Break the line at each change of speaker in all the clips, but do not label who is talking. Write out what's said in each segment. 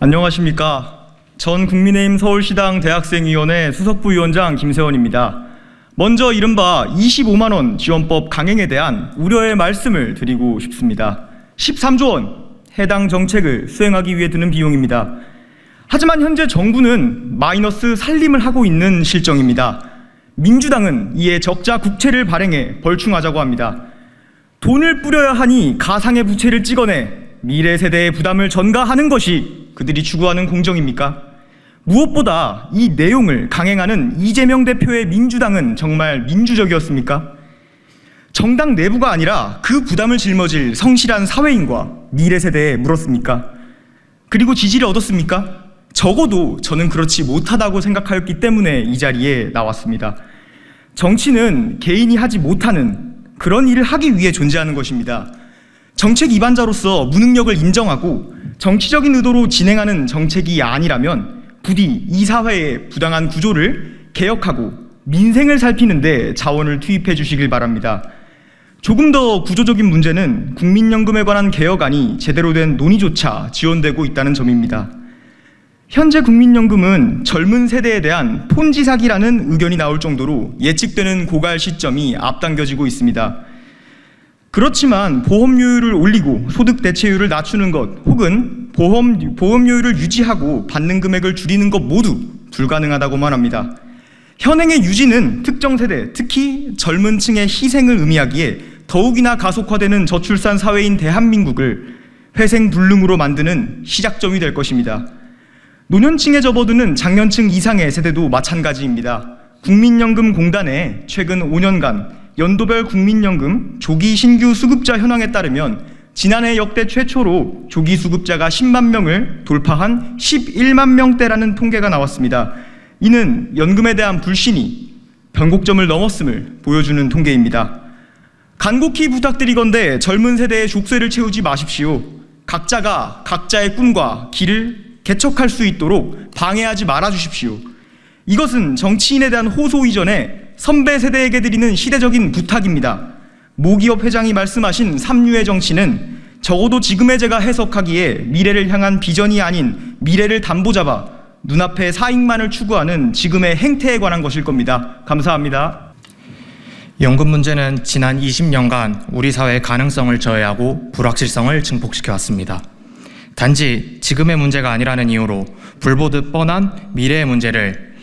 안녕하십니까. 전 국민의힘 서울시당 대학생위원회 수석부위원장 김세원입니다. 먼저 이른바 25만원 지원법 강행에 대한 우려의 말씀을 드리고 싶습니다. 13조 원 해당 정책을 수행하기 위해 드는 비용입니다. 하지만 현재 정부는 마이너스 살림을 하고 있는 실정입니다. 민주당은 이에 적자 국채를 발행해 벌충하자고 합니다. 돈을 뿌려야 하니 가상의 부채를 찍어내 미래 세대의 부담을 전가하는 것이 그들이 추구하는 공정입니까? 무엇보다 이 내용을 강행하는 이재명 대표의 민주당은 정말 민주적이었습니까? 정당 내부가 아니라 그 부담을 짊어질 성실한 사회인과 미래 세대에 물었습니까? 그리고 지지를 얻었습니까? 적어도 저는 그렇지 못하다고 생각하였기 때문에 이 자리에 나왔습니다. 정치는 개인이 하지 못하는 그런 일을 하기 위해 존재하는 것입니다. 정책 위반자로서 무능력을 인정하고 정치적인 의도로 진행하는 정책이 아니라면 부디 이 사회의 부당한 구조를 개혁하고 민생을 살피는데 자원을 투입해 주시길 바랍니다. 조금 더 구조적인 문제는 국민연금에 관한 개혁안이 제대로 된 논의조차 지연되고 있다는 점입니다. 현재 국민연금은 젊은 세대에 대한 폰지 사기라는 의견이 나올 정도로 예측되는 고갈 시점이 앞당겨지고 있습니다. 그렇지만 보험료율을 올리고 소득 대체율을 낮추는 것 혹은 보험료율을 유지하고 받는 금액을 줄이는 것 모두 불가능하다고만 합니다. 현행의 유지는 특정 세대, 특히 젊은 층의 희생을 의미하기에 더욱이나 가속화되는 저출산 사회인 대한민국을 회생불능으로 만드는 시작점이 될 것입니다. 노년층에 접어드는 장년층 이상의 세대도 마찬가지입니다. 국민연금공단의 최근 5년간 연도별 국민연금 조기 신규 수급자 현황에 따르면 지난해 역대 최초로 조기 수급자가 10만 명을 돌파한 11만 명대라는 통계가 나왔습니다. 이는 연금에 대한 불신이 변곡점을 넘었음을 보여주는 통계입니다. 간곡히 부탁드리건대 젊은 세대의 족쇄를 채우지 마십시오. 각자가 각자의 꿈과 길을 개척할 수 있도록 방해하지 말아주십시오. 이것은 정치인에 대한 호소 이전에 선배 세대에게 드리는 시대적인 부탁입니다. 모기업 회장이 말씀하신 삼류의 정치는 적어도 지금의 제가 해석하기에 미래를 향한 비전이 아닌 미래를 담보 잡아 눈앞의 사익만을 추구하는 지금의 행태에 관한 것일 겁니다. 감사합니다.
연금 문제는 지난 20년간 우리 사회의 가능성을 저해하고 불확실성을 증폭시켜 왔습니다. 단지 지금의 문제가 아니라는 이유로 불보듯 뻔한 미래의 문제를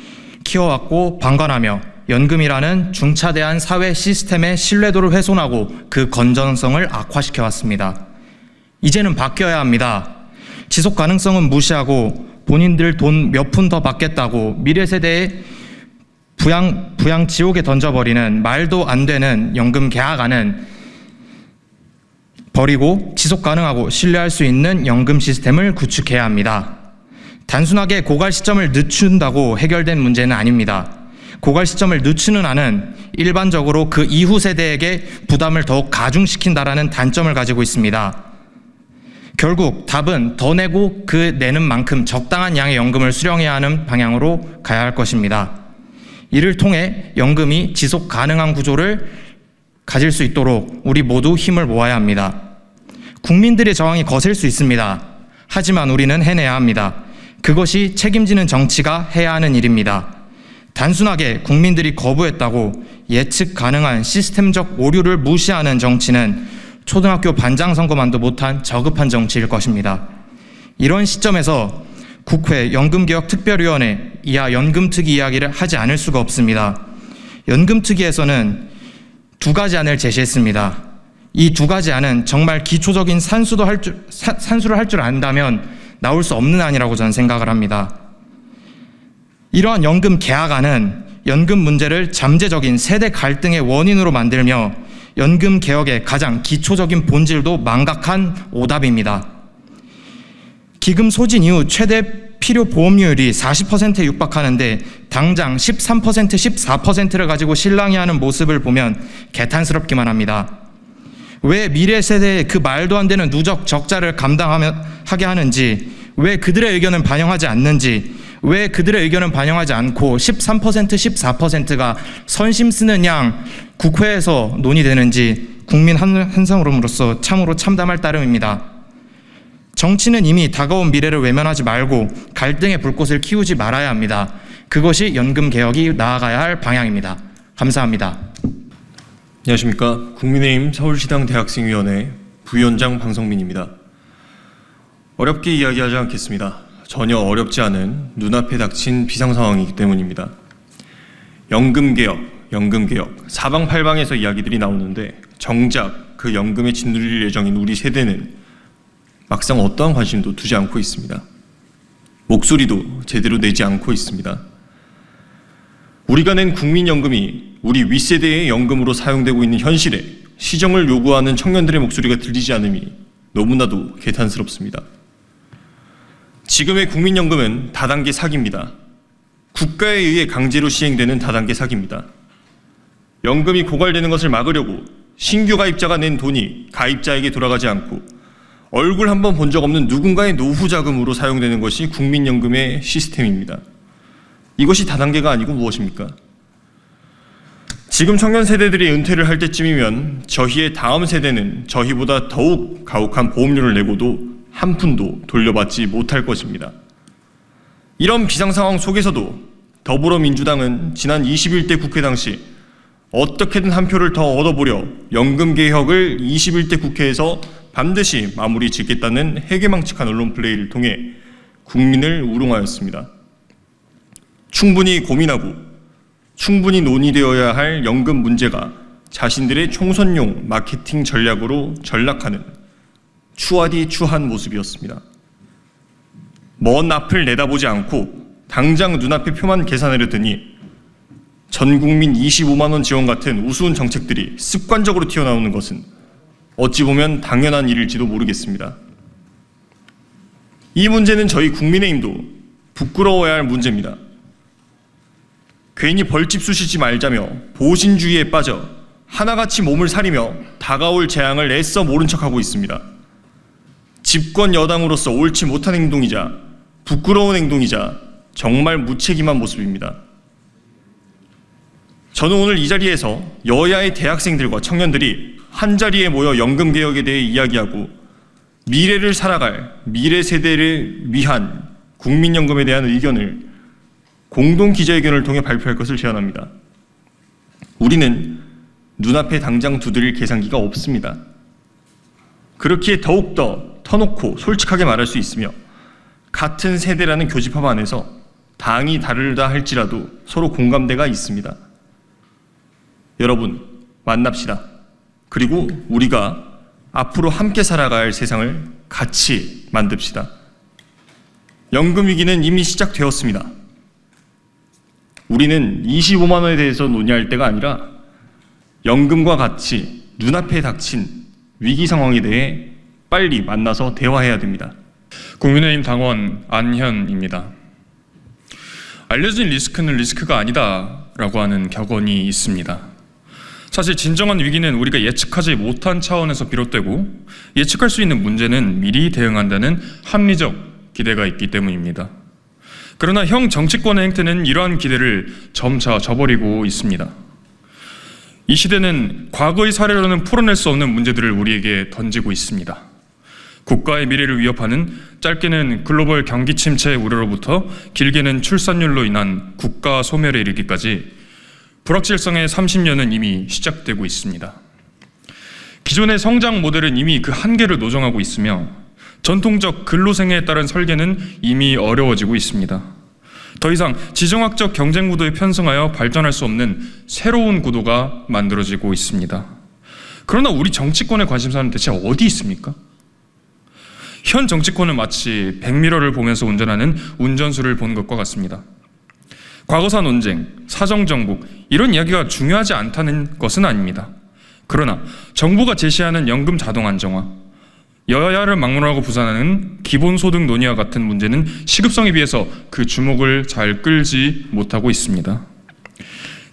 키워왔고 방관하며 연금이라는 중차대한 사회 시스템의 신뢰도를 훼손하고 그 건전성을 악화시켜 왔습니다. 이제는 바뀌어야 합니다. 지속 가능성은 무시하고 본인들 돈 몇 푼 더 받겠다고 미래 세대의 부양 지옥에 던져버리는 말도 안 되는 연금 계약안은 버리고 지속 가능하고 신뢰할 수 있는 연금 시스템을 구축해야 합니다. 단순하게 고갈 시점을 늦춘다고 해결된 문제는 아닙니다. 고갈 시점을 늦추는 안은 일반적으로 그 이후 세대에게 부담을 더욱 가중시킨다라는 단점을 가지고 있습니다. 결국 답은 더 내고 그 내는 만큼 적당한 양의 연금을 수령해야 하는 방향으로 가야 할 것입니다. 이를 통해 연금이 지속 가능한 구조를 가질 수 있도록 우리 모두 힘을 모아야 합니다. 국민들의 저항이 거셀 수 있습니다. 하지만 우리는 해내야 합니다. 그것이 책임지는 정치가 해야 하는 일입니다. 단순하게 국민들이 거부했다고 예측 가능한 시스템적 오류를 무시하는 정치는 초등학교 반장 선거만도 못한 저급한 정치일 것입니다. 이런 시점에서 국회 연금개혁특별위원회 이하 연금특위 이야기를 하지 않을 수가 없습니다. 연금특위에서는 두 가지 안을 제시했습니다. 이 두 가지 안은 정말 기초적인 산수를 할 줄 안다면 나올 수 없는 안이라고 저는 생각을 합니다. 이러한 연금 개혁안은 연금 문제를 잠재적인 세대 갈등의 원인으로 만들며 연금 개혁의 가장 기초적인 본질도 망각한 오답입니다. 기금 소진 이후 최대 필요 보험료율이 40%에 육박하는데 당장 13%, 14%를 가지고 실랑이하는 모습을 보면 개탄스럽기만 합니다. 왜 미래 세대의 그 말도 안 되는 누적 적자를 감당하게 하는지, 왜 그들의 의견을 반영하지 않는지, 왜 그들의 의견은 반영하지 않고 13%, 14%가 선심 쓰는 양 국회에서 논의되는지 국민 한 사람으로서 참으로 참담할 따름입니다. 정치는 이미 다가온 미래를 외면하지 말고 갈등의 불꽃을 키우지 말아야 합니다. 그것이 연금 개혁이 나아가야 할 방향입니다. 감사합니다.
안녕하십니까. 국민의힘 서울시당 대학생위원회 부위원장 방성민입니다. 어렵게 이야기하지 않겠습니다. 전혀 어렵지 않은 눈앞에 닥친 비상상황이기 때문입니다. 연금개혁, 사방팔방에서 이야기들이 나오는데 정작 그 연금에 짓눌릴 예정인 우리 세대는 막상 어떠한 관심도 두지 않고 있습니다. 목소리도 제대로 내지 않고 있습니다. 우리가 낸 국민연금이 우리 윗세대의 연금으로 사용되고 있는 현실에 시정을 요구하는 청년들의 목소리가 들리지 않음이 너무나도 개탄스럽습니다. 지금의 국민연금은 다단계 사기입니다. 국가에 의해 강제로 시행되는 다단계 사기입니다. 연금이 고갈되는 것을 막으려고 신규 가입자가 낸 돈이 가입자에게 돌아가지 않고 얼굴 한번 본 적 없는 누군가의 노후 자금으로 사용되는 것이 국민연금의 시스템입니다. 이것이 다단계가 아니고 무엇입니까? 지금 청년 세대들이 은퇴를 할 때쯤이면 저희의 다음 세대는 저희보다 더욱 가혹한 보험료를 내고도 한 푼도 돌려받지 못할 것입니다. 이런 비상상황 속에서도 더불어민주당은 지난 21대 국회 당시 어떻게든 한 표를 더 얻어보려 연금개혁을 21대 국회에서 반드시 마무리 짓겠다는 해괴망측한 언론 플레이를 통해 국민을 우롱하였습니다. 충분히 고민하고 충분히 논의되어야 할 연금 문제가 자신들의 총선용 마케팅 전략으로 전락하는 추하디추한 모습이었습니다. 먼 앞을 내다보지 않고 당장 눈앞의 표만 계산하려 드니 전국민 25만 원 지원 같은 우스운 정책들이 습관적으로 튀어나오는 것은 어찌 보면 당연한 일일지도 모르겠습니다. 이 문제는 저희 국민의힘도 부끄러워야 할 문제입니다. 괜히 벌집 쑤시지 말자며 보신주의에 빠져 하나같이 몸을 사리며 다가올 재앙을 애써 모른 척하고 있습니다. 집권 여당으로서 옳지 못한 행동이자 부끄러운 행동이자 정말 무책임한 모습입니다. 저는 오늘 이 자리에서 여야의 대학생들과 청년들이 한자리에 모여 연금개혁에 대해 이야기하고 미래를 살아갈 미래 세대를 위한 국민연금에 대한 의견을 공동 기자회견을 통해 발표할 것을 제안합니다. 우리는 눈앞에 당장 두드릴 계산기가 없습니다. 그렇기에 더욱더 터놓고 솔직하게 말할 수 있으며 같은 세대라는 교집합 안에서 당이 다르다 할지라도 서로 공감대가 있습니다. 여러분, 만납시다. 그리고 우리가 앞으로 함께 살아갈 세상을 같이 만듭시다. 연금 위기는 이미 시작되었습니다. 우리는 25만 원에 대해서 논의할 때가 아니라 연금과 같이 눈앞에 닥친 위기 상황에 대해 빨리 만나서 대화해야 됩니다.
국민의힘 당원 안현입니다. 알려진 리스크는 리스크가 아니다라고 하는 격언이 있습니다. 사실 진정한 위기는 우리가 예측하지 못한 차원에서 비롯되고 예측할 수 있는 문제는 미리 대응한다는 합리적 기대가 있기 때문입니다. 그러나 형 정치권의 행태는 이러한 기대를 점차 저버리고 있습니다. 이 시대는 과거의 사례로는 풀어낼 수 없는 문제들을 우리에게 던지고 있습니다. 국가의 미래를 위협하는 짧게는 글로벌 경기 침체의 우려로부터 길게는 출산율로 인한 국가 소멸에 이르기까지 불확실성의 30년은 이미 시작되고 있습니다. 기존의 성장 모델은 이미 그 한계를 노정하고 있으며 전통적 근로생애에 따른 설계는 이미 어려워지고 있습니다. 더 이상 지정학적 경쟁 구도에 편승하여 발전할 수 없는 새로운 구도가 만들어지고 있습니다. 그러나 우리 정치권의 관심사는 대체 어디 있습니까? 현 정치권은 마치 백미러를 보면서 운전하는 운전수를 본 것과 같습니다. 과거사 논쟁, 사정정국 이런 이야기가 중요하지 않다는 것은 아닙니다. 그러나 정부가 제시하는 연금 자동 안정화, 여야를 막론하고 부산하는 기본소득 논의와 같은 문제는 시급성에 비해서 그 주목을 잘 끌지 못하고 있습니다.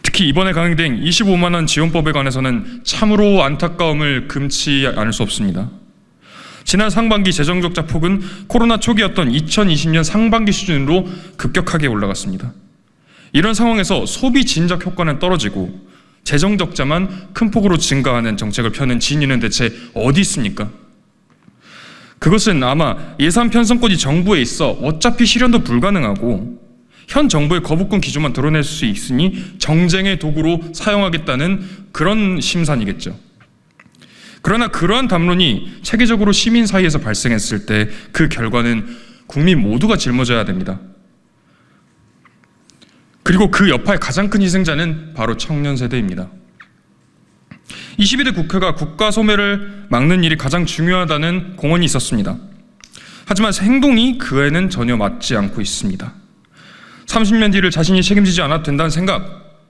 특히 이번에 강행된 25만 원 지원법에 관해서는 참으로 안타까움을 금치 않을 수 없습니다. 지난 상반기 재정적자 폭은 코로나 초기였던 2020년 상반기 수준으로 급격하게 올라갔습니다. 이런 상황에서 소비 진작 효과는 떨어지고 재정 적자만 큰 폭으로 증가하는 정책을 펴는 진위는 대체 어디 있습니까? 그것은 아마 예산 편성권이 정부에 있어 어차피 실현도 불가능하고 현 정부의 거부권 기조만 드러낼 수 있으니 정쟁의 도구로 사용하겠다는 그런 심산이겠죠. 그러나 그러한 담론이 체계적으로 시민 사이에서 발생했을 때 그 결과는 국민 모두가 짊어져야 됩니다. 그리고 그 여파의 가장 큰 희생자는 바로 청년 세대입니다. 22대 국회가 국가 소멸을 막는 일이 가장 중요하다는 공언이 있었습니다. 하지만 행동이 그에는 전혀 맞지 않고 있습니다. 30년 뒤를 자신이 책임지지 않아도 된다는 생각,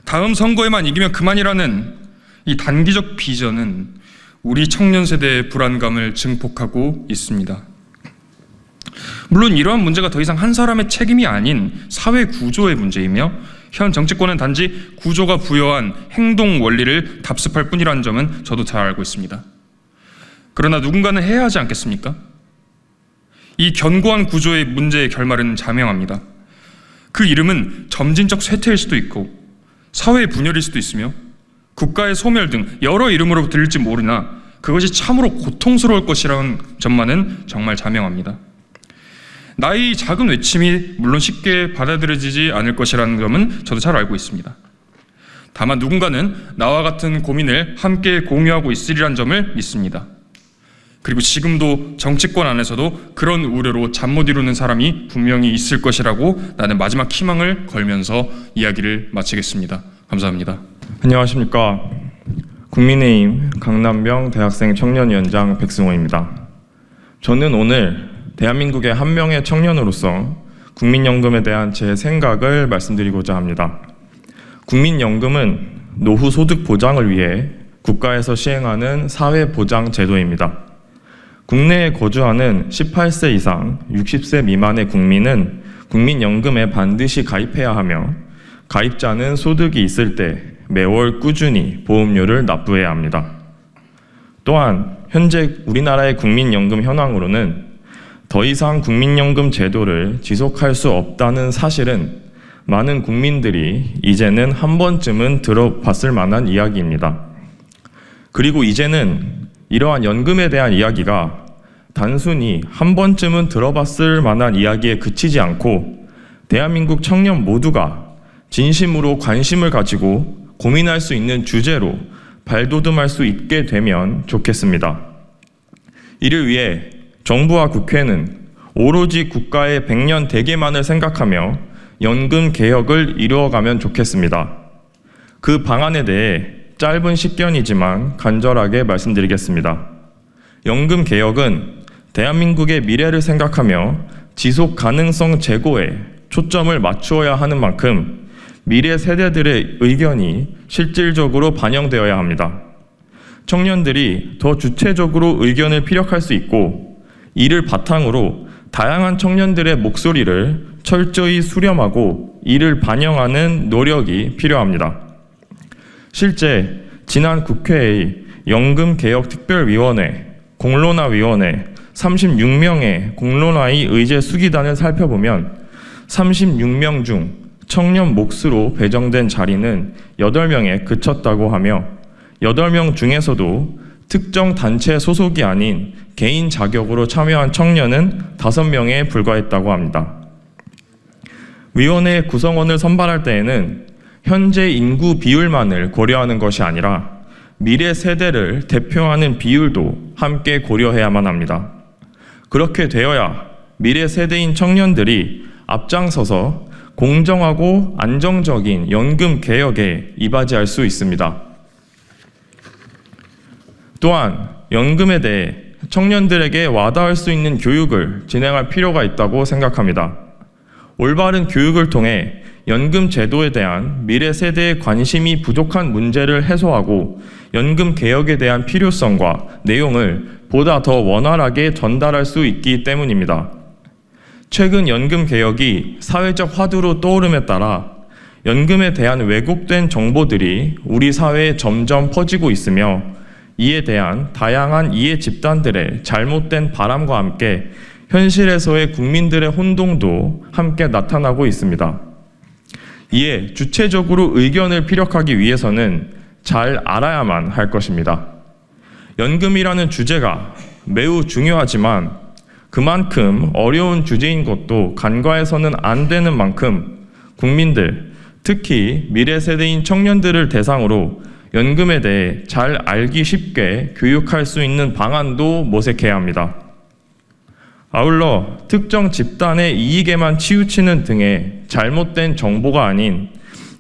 다음 선거에만 이기면 그만이라는 이 단기적 비전은 우리 청년 세대의 불안감을 증폭하고 있습니다. 물론 이러한 문제가 더 이상 한 사람의 책임이 아닌 사회 구조의 문제이며 현 정치권은 단지 구조가 부여한 행동 원리를 답습할 뿐이라는 점은 저도 잘 알고 있습니다. 그러나 누군가는 해야 하지 않겠습니까? 이 견고한 구조의 문제의 결말은 자명합니다. 그 이름은 점진적 쇠퇴일 수도 있고 사회의 분열일 수도 있으며 국가의 소멸 등 여러 이름으로 들릴지 모르나 그것이 참으로 고통스러울 것이라는 점만은 정말 자명합니다. 나의 작은 외침이 물론 쉽게 받아들여지지 않을 것이라는 점은 저도 잘 알고 있습니다. 다만 누군가는 나와 같은 고민을 함께 공유하고 있으리란 점을 믿습니다. 그리고 지금도 정치권 안에서도 그런 우려로 잠 못 이루는 사람이 분명히 있을 것이라고 나는 마지막 희망을 걸면서 이야기를 마치겠습니다. 감사합니다.
안녕하십니까. 국민의힘 강남병 대학생 청년위원장 백승호입니다. 저는 오늘 대한민국의 한 명의 청년으로서 국민연금에 대한 제 생각을 말씀드리고자 합니다. 국민연금은 노후 소득 보장을 위해 국가에서 시행하는 사회보장 제도입니다. 국내에 거주하는 18세 이상 60세 미만의 국민은 국민연금에 반드시 가입해야 하며 가입자는 소득이 있을 때 매월 꾸준히 보험료를 납부해야 합니다. 또한 현재 우리나라의 국민연금 현황으로는 더 이상 국민연금 제도를 지속할 수 없다는 사실은 많은 국민들이 이제는 한 번쯤은 들어봤을 만한 이야기입니다. 그리고 이제는 이러한 연금에 대한 이야기가 단순히 한 번쯤은 들어봤을 만한 이야기에 그치지 않고 대한민국 청년 모두가 진심으로 관심을 가지고 고민할 수 있는 주제로 발돋움할 수 있게 되면 좋겠습니다. 이를 위해 정부와 국회는 오로지 국가의 100년 대계만을 생각하며 연금 개혁을 이루어가면 좋겠습니다. 그 방안에 대해 짧은 식견이지만 간절하게 말씀드리겠습니다. 연금 개혁은 대한민국의 미래를 생각하며 지속 가능성 제고에 초점을 맞추어야 하는 만큼 미래 세대들의 의견이 실질적으로 반영되어야 합니다. 청년들이 더 주체적으로 의견을 피력할 수 있고 이를 바탕으로 다양한 청년들의 목소리를 철저히 수렴하고 이를 반영하는 노력이 필요합니다. 실제 지난 국회의 연금개혁특별위원회, 공론화위원회 36명의 공론화의 의제 수기단을 살펴보면 36명 중 청년 몫으로 배정된 자리는 8명에 그쳤다고 하며 8명 중에서도 특정 단체 소속이 아닌 개인 자격으로 참여한 청년은 5명에 불과했다고 합니다. 위원회 구성원을 선발할 때에는 현재 인구 비율만을 고려하는 것이 아니라 미래 세대를 대표하는 비율도 함께 고려해야만 합니다. 그렇게 되어야 미래 세대인 청년들이 앞장서서 공정하고 안정적인 연금 개혁에 이바지할 수 있습니다. 또한 연금에 대해 청년들에게 와닿을 수 있는 교육을 진행할 필요가 있다고 생각합니다. 올바른 교육을 통해 연금 제도에 대한 미래 세대의 관심이 부족한 문제를 해소하고 연금 개혁에 대한 필요성과 내용을 보다 더 원활하게 전달할 수 있기 때문입니다. 최근 연금 개혁이 사회적 화두로 떠오름에 따라 연금에 대한 왜곡된 정보들이 우리 사회에 점점 퍼지고 있으며 이에 대한 다양한 이해 집단들의 잘못된 바람과 함께 현실에서의 국민들의 혼동도 함께 나타나고 있습니다. 이에 주체적으로 의견을 피력하기 위해서는 잘 알아야만 할 것입니다. 연금이라는 주제가 매우 중요하지만 그만큼 어려운 주제인 것도 간과해서는 안 되는 만큼 국민들, 특히 미래 세대인 청년들을 대상으로 연금에 대해 잘 알기 쉽게 교육할 수 있는 방안도 모색해야 합니다. 아울러 특정 집단의 이익에만 치우치는 등의 잘못된 정보가 아닌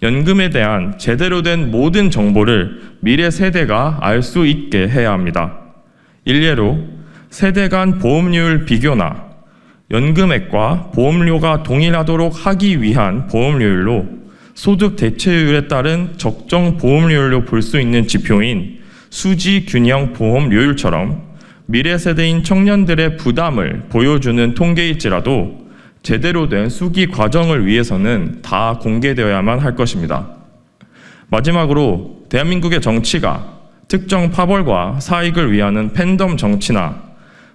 연금에 대한 제대로 된 모든 정보를 미래 세대가 알 수 있게 해야 합니다. 일례로 세대 간 보험료율 비교나 연금액과 보험료가 동일하도록 하기 위한 보험료율로 소득 대체율에 따른 적정 보험료율로 볼 수 있는 지표인 수지 균형 보험료율처럼 미래 세대인 청년들의 부담을 보여주는 통계일지라도 제대로 된 수기 과정을 위해서는 다 공개되어야만 할 것입니다. 마지막으로 대한민국의 정치가 특정 파벌과 사익을 위하는 팬덤 정치나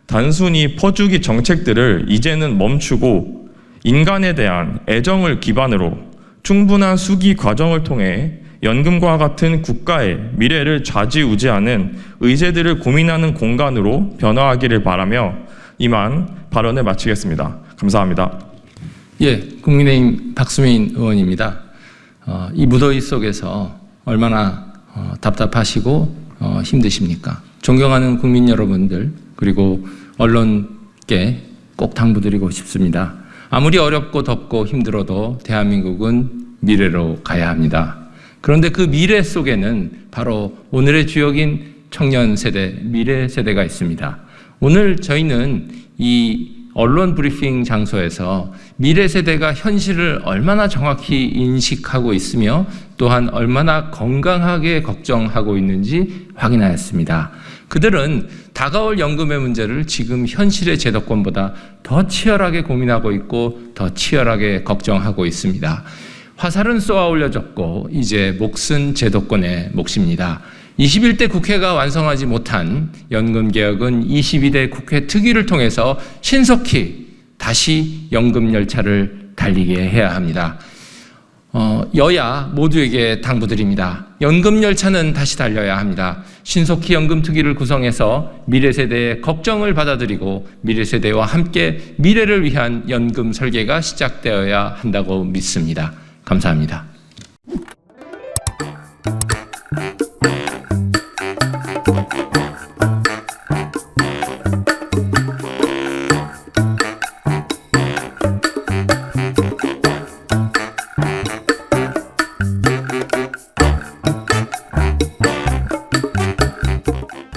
단순히 퍼주기 정책들을 이제는 멈추고 인간에 대한 애정을 기반으로 충분한 수기 과정을 통해 연금과 같은 국가의 미래를 좌지우지하는 의제들을 고민하는 공간으로 변화하기를 바라며 이만 발언을 마치겠습니다. 감사합니다.
예, 국민의힘 박수민 의원입니다. 이 무더위 속에서 얼마나 답답하시고 힘드십니까? 존경하는 국민 여러분들 그리고 언론께 꼭 당부드리고 싶습니다. 아무리 어렵고 덥고 힘들어도 대한민국은 미래로 가야 합니다. 그런데 그 미래 속에는 바로 오늘의 주역인 청년 세대, 미래 세대가 있습니다. 오늘 저희는 이 언론 브리핑 장소에서 미래 세대가 현실을 얼마나 정확히 인식하고 있으며 또한 얼마나 건강하게 걱정하고 있는지 확인하였습니다. 그들은 다가올 연금의 문제를 지금 현실의 제도권보다 더 치열하게 고민하고 있고 더 치열하게 걱정하고 있습니다. 화살은 쏘아 올려졌고 이제 몫은 제도권의 몫입니다. 21대 국회가 완성하지 못한 연금 개혁은 22대 국회 특위를 통해서 신속히 다시 연금 열차를 달리게 해야 합니다. 여야 모두에게 당부드립니다. 연금 열차는 다시 달려야 합니다. 신속히 연금 특위를 구성해서 미래 세대의 걱정을 받아들이고 미래 세대와 함께 미래를 위한 연금 설계가 시작되어야 한다고 믿습니다. 감사합니다.